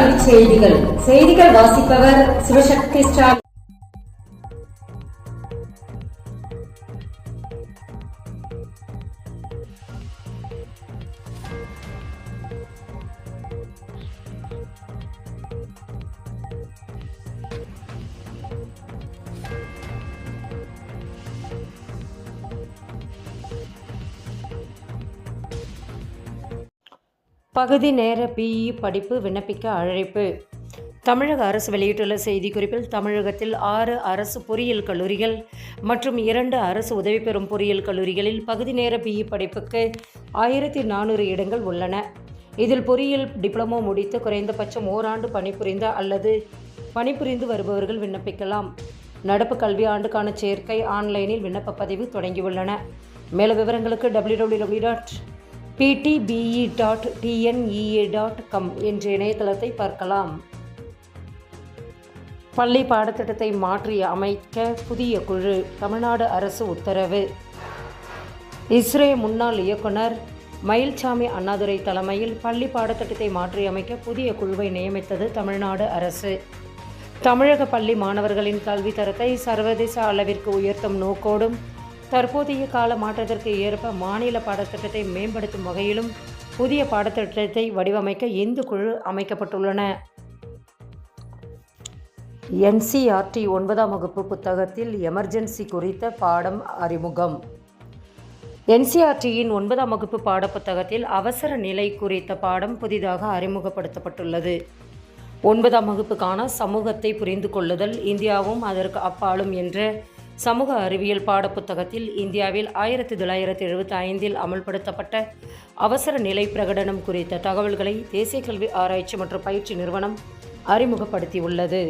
தலைப்புச் செய்திகள். செய்திகள் வாசிப்பவர் சிவசக்தி ஸ்டாலின். பகுதி நேர பிஇ படிப்பு விண்ணப்பிக்க அழைப்பு. தமிழக அரசு வெளியிட்டுள்ள செய்திக்குறிப்பில், தமிழகத்தில் 6 அரசு பொறியியல் கல்லூரிகள் மற்றும் 2 அரசு உதவி பெறும் பொறியியல் கல்லூரிகளில் பகுதி நேர பிஇ படிப்புக்கு 1400 இடங்கள் உள்ளன. இதில் பொறியியல் டிப்ளமோ முடித்து குறைந்தபட்சம் ஓராண்டு பணிபுரிந்த அல்லது பணிபுரிந்து வருபவர்கள் விண்ணப்பிக்கலாம். நடப்பு கல்வி ஆண்டுக்கான சேர்க்கை ஆன்லைனில் விண்ணப்ப பதிவு தொடங்கியுள்ளன. மேலும் விவரங்களுக்கு www.ptbe.tnea.com என்ற இணையதளத்தை பார்க்கலாம். பள்ளி பாடத்திட்டத்தை மாற்றி அமைக்க புதிய குழு. தமிழ்நாடு அரசு உத்தரவு. இஸ்ரோ முன்னாள் இயக்குனர் மயில்சாமி அண்ணாதுரை தலைமையில் பள்ளி பாடத்திட்டத்தை மாற்றி அமைக்க புதிய குழுவை நியமித்தது தமிழ்நாடு அரசு. தமிழக பள்ளி மாணவர்களின் கல்வி தரத்தை சர்வதேச அளவிற்கு உயர்த்தும் நோக்கோடும், தற்போதைய கால மாற்றத்திற்கு ஏற்ப மாநில பாடத்திட்டத்தை மேம்படுத்தும் வகையிலும் புதிய பாடத்திட்டத்தை வடிவமைக்க இந்த குழு அமைக்கப்பட்டுள்ளன. NCERT 9ஆம் வகுப்பு புத்தகத்தில் எமர்ஜென்சி குறித்த பாடம் அறிமுகம். NCERTயின் 9ஆம் வகுப்பு பாடப்புத்தகத்தில் அவசர நிலை குறித்த பாடம் புதிதாக அறிமுகப்படுத்தப்பட்டுள்ளது. 9ஆம் வகுப்புக்கான சமூகத்தை புரிந்து கொள்ளுதல், இந்தியாவும் அதற்கு அப்பாலும் என்ற சமூக அறிவியல் பாடப்புத்தகத்தில் இந்தியாவில் 1975இல் அமல்படுத்தப்பட்ட அவசர நிலை பிரகடனம் குறித்த தகவல்களை தேசிய கல்வி ஆராய்ச்சி மற்றும் பயிற்சி நிறுவனம் அறிமுகப்படுத்தியுள்ளது.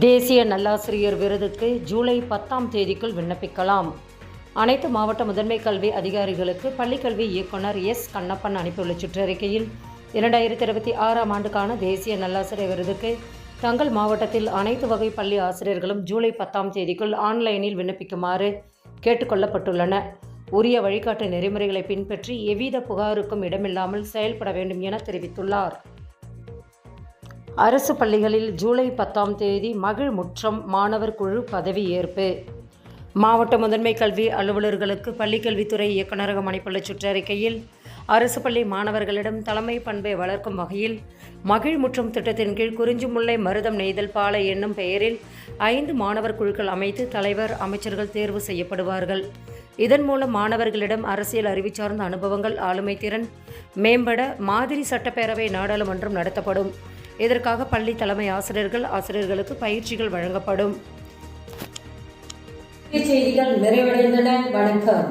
தேசிய நல்லாசிரியர் விருதுக்கு ஜூலை 10ஆம் தேதிக்குள் விண்ணப்பிக்கலாம். அனைத்து மாவட்ட முதன்மை கல்வி அதிகாரிகளுக்கு பள்ளிக்கல்வி இயக்குனர் எஸ். கண்ணப்பன் அனுப்பியுள்ள சுற்றறிக்கையில், 2026ஆம் ஆண்டுக்கான தேசிய நல்லாசிரியர் விருதுக்கு தங்கள் மாவட்டத்தில் அனைத்து வகை பள்ளி ஆசிரியர்களும் ஜூலை 10ஆம் தேதிக்குள் ஆன்லைனில் விண்ணப்பிக்குமாறு கேட்டுக்கொள்ளப்பட்டுள்ளன. உரிய வழிகாட்டு நெறிமுறைகளை பின்பற்றி எவ்வித புகாருக்கும் இடமில்லாமல் செயல்பட வேண்டும் என தெரிவித்துள்ளார். அரசு பள்ளிகளில் ஜூலை 10ஆம் தேதி மகிழ்முற்றம் மாணவர் குழு பதவியேற்பு. மாவட்ட முதன்மை கல்வி அலுவலர்களுக்கு பள்ளிக்கல்வித்துறை இயக்குநரகம் அனுப்பியுள்ள சுற்றறிக்கையில், அரசு பள்ளி மாணவர்களிடம் தலைமை பண்பை வளர்க்கும் வகையில் மகிழ்முற்றம் திட்டத்தின் கீழ் குறிஞ்சிமுல்லை மருதம் நெய்தல் பாலை என்னும் பெயரில் 5 மாணவர் குழுக்கள் அமைத்து தலைவர், அமைச்சர்கள் தேர்வு செய்யப்படுவார்கள். இதன் மூலம் மாணவர்களிடம் அரசியல் அறிவு சார்ந்த அனுபவங்கள், ஆளுமை திறன் மேம்பட மாதிரி சட்டப்பேரவை, நாடாளுமன்றம் நடத்தப்படும். இதற்காக பள்ளி தலைமை ஆசிரியர்களுக்கு பயிற்சிகள் வழங்கப்படும். செய்திகள் நிறைவடைந்தன. வணக்கம்.